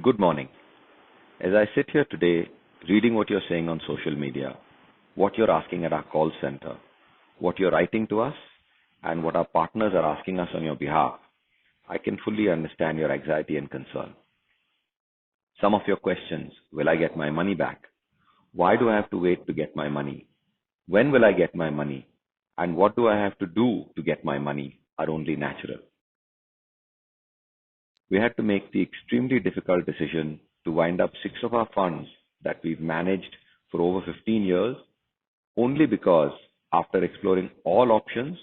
Good morning. As I sit here today, reading what you're saying on social media, what you're asking at our call center, what you're writing to us, and what our partners are asking us on your behalf, I can fully understand your anxiety and concern. Some of your questions: will I get my money back? Why do I have to wait to get my money? When will I get my money? And what do I have to do to get my money are only natural. We had to make the extremely difficult decision to wind up six of our funds that we've managed for over 15 years only because, after exploring all options,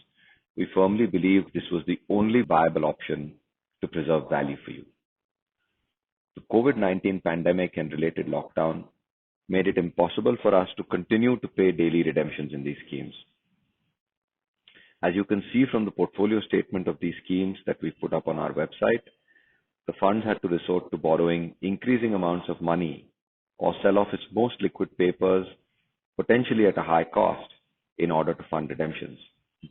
we firmly believed this was the only viable option to preserve value for you. The COVID-19 pandemic and related lockdown made it impossible for us to continue to pay daily redemptions in these schemes. As you can see from the portfolio statement of these schemes that we put up on our website, the funds had to resort to borrowing increasing amounts of money or sell off its most liquid papers, potentially at a high cost, in order to fund redemptions.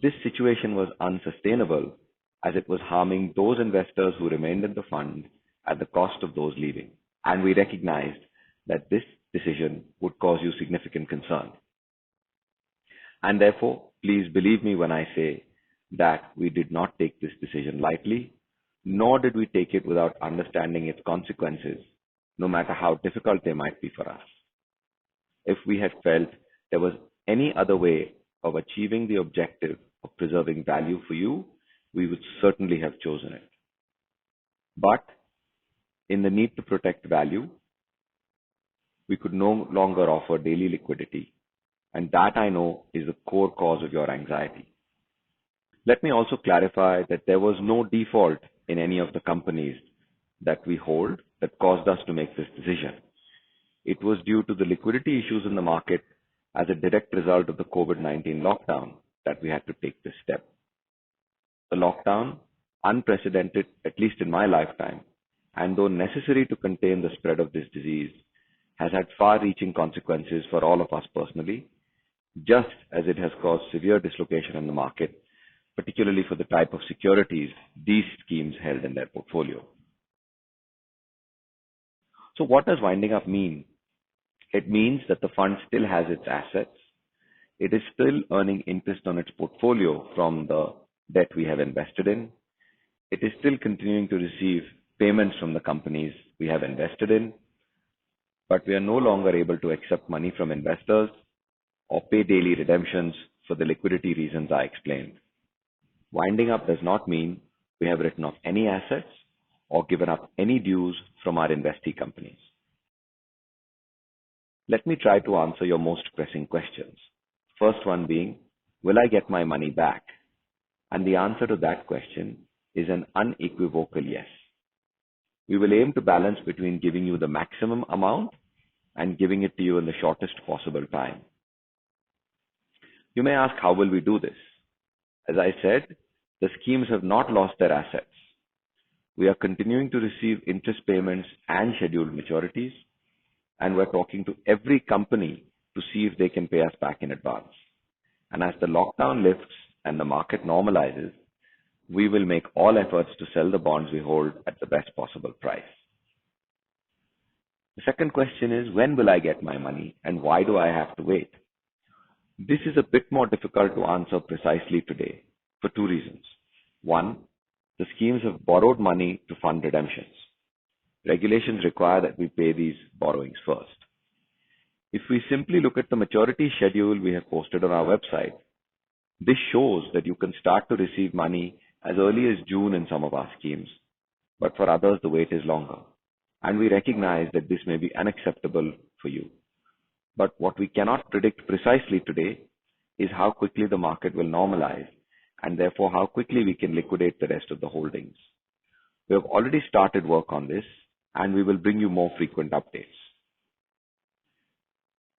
This situation was unsustainable as it was harming those investors who remained in the fund at the cost of those leaving. And we recognized that this decision would cause you significant concern. And therefore, please believe me when I say that we did not take this decision lightly, nor did we take it without understanding its consequences, no matter how difficult they might be for us. If we had felt there was any other way of achieving the objective of preserving value for you, we would certainly have chosen it. But in the need to protect value, we could no longer offer daily liquidity, and that, I know, is the core cause of your anxiety. Let me also clarify that there was no default in any of the companies that we hold that caused us to make this decision. It was due to the liquidity issues in the market as a direct result of the COVID-19 lockdown that we had to take this step. The lockdown, unprecedented, at least in my lifetime, and though necessary to contain the spread of this disease, has had far-reaching consequences for all of us personally, just as it has caused severe dislocation in the market, particularly for the type of securities these schemes held in their portfolio. So what does winding up mean? It means that the fund still has its assets. It is still earning interest on its portfolio from the debt we have invested in. It is still continuing to receive payments from the companies we have invested in, but we are no longer able to accept money from investors or pay daily redemptions for the liquidity reasons I explained. Winding up does not mean we have written off any assets or given up any dues from our investee companies. Let me try to answer your most pressing questions. First one being, will I get my money back? And the answer to that question is an unequivocal yes. We will aim to balance between giving you the maximum amount and giving it to you in the shortest possible time. You may ask, how will we do this? As I said, the schemes have not lost their assets. We are continuing to receive interest payments and scheduled maturities, and we're talking to every company to see if they can pay us back in advance. And as the lockdown lifts and the market normalizes, we will make all efforts to sell the bonds we hold at the best possible price. The second question is, when will I get my money and why do I have to wait? This is a bit more difficult to answer precisely today for two reasons. One, the schemes have borrowed money to fund redemptions. Regulations require that we pay these borrowings first. If we simply look at the maturity schedule we have posted on our website, this shows that you can start to receive money as early as June in some of our schemes, but for others the wait is longer. And we recognize that this may be unacceptable for you. But what we cannot predict precisely today is how quickly the market will normalize and therefore how quickly we can liquidate the rest of the holdings. We have already started work on this and we will bring you more frequent updates.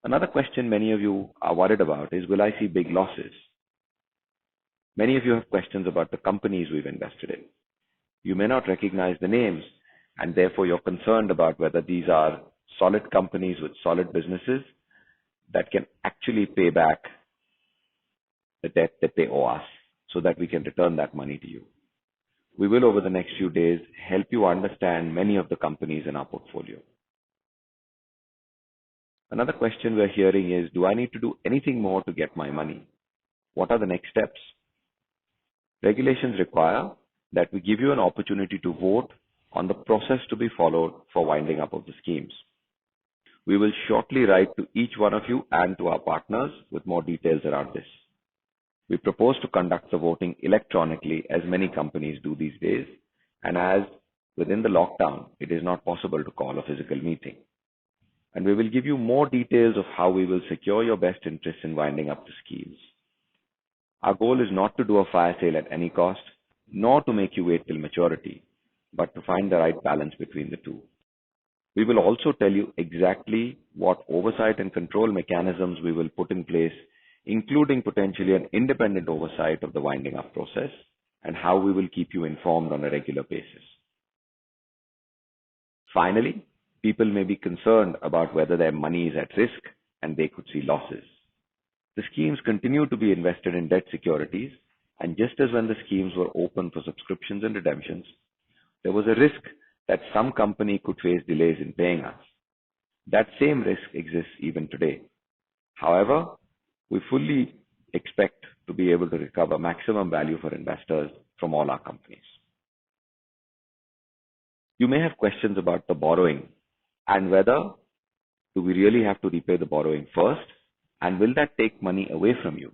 Another question many of you are worried about is, will I see big losses? Many of you have questions about the companies we've invested in. You may not recognize the names, and therefore you're concerned about whether these are solid companies with solid businesses that can actually pay back the debt that they owe us so that we can return that money to you. We will, over the next few days, help you understand many of the companies in our portfolio. Another question we're hearing is, do I need to do anything more to get my money? What are the next steps? Regulations require that we give you an opportunity to vote on the process to be followed for winding up of the schemes. We will shortly write to each one of you and to our partners with more details around this. We propose to conduct the voting electronically as many companies do these days, and as within the lockdown, it is not possible to call a physical meeting. And we will give you more details of how we will secure your best interests in winding up the schemes. Our goal is not to do a fire sale at any cost, nor to make you wait till maturity, but to find the right balance between the two. We will also tell you exactly what oversight and control mechanisms we will put in place, including potentially an independent oversight of the winding up process, and how we will keep you informed on a regular basis. Finally, people may be concerned about whether their money is at risk and they could see losses. The schemes continue to be invested in debt securities, and just as when the schemes were open for subscriptions and redemptions, there was a risk that some company could face delays in paying us. That same risk exists even today. However, we fully expect to be able to recover maximum value for investors from all our companies. You may have questions about the borrowing and whether do we really have to repay the borrowing first, and will that take money away from you?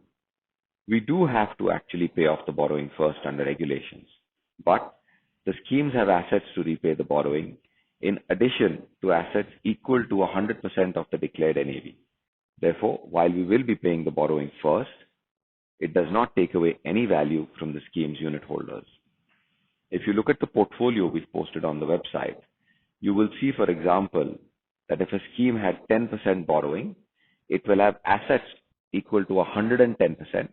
We do have to actually pay off the borrowing first under regulations, but the schemes have assets to repay the borrowing in addition to assets equal to 100% of the declared NAV. Therefore, while we will be paying the borrowing first, it does not take away any value from the scheme's unit holders. If you look at the portfolio we've posted on the website, you will see, for example, that if a scheme had 10% borrowing, it will have assets equal to 110%,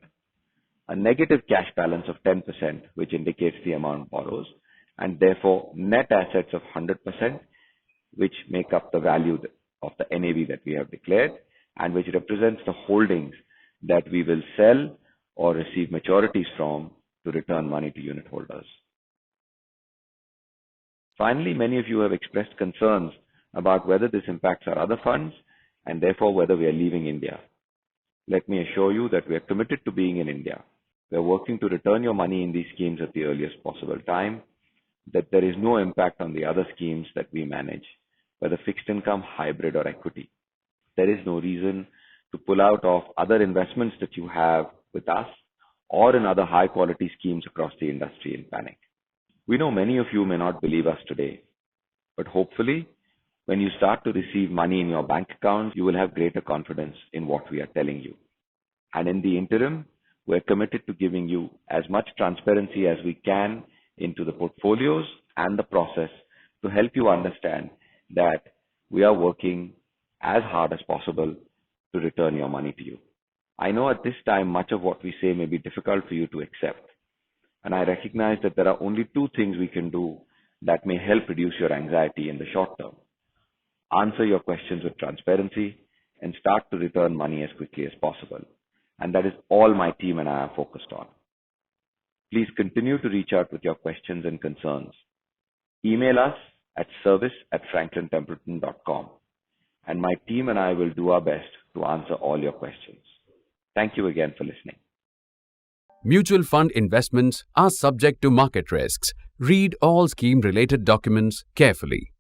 a negative cash balance of 10%, which indicates the amount borrows, and therefore net assets of 100%, which make up the value of the NAV that we have declared, and which represents the holdings that we will sell or receive maturities from to return money to unit holders. Finally, many of you have expressed concerns about whether this impacts our other funds and therefore whether we are leaving India. Let me assure you that we are committed to being in India. We are working to return your money in these schemes at the earliest possible time, that there is no impact on the other schemes that we manage, whether fixed income, hybrid or equity. There is no reason to pull out of other investments that you have with us or in other high quality schemes across the industry in panic. We know many of you may not believe us today, but hopefully when you start to receive money in your bank accounts, you will have greater confidence in what we are telling you. And in the interim, we're committed to giving you as much transparency as we can into the portfolios and the process to help you understand that we are working as hard as possible to return your money to you. I know at this time much of what we say may be difficult for you to accept, and I recognize that there are only two things we can do that may help reduce your anxiety in the short term. Answer your questions with transparency and start to return money as quickly as possible. And that is all my team and I are focused on. Please continue to reach out with your questions and concerns. Email us at service@franklintempleton.com, and my team and I will do our best to answer all your questions. Thank you again for listening. Mutual fund investments are subject to market risks. Read all scheme-related documents carefully.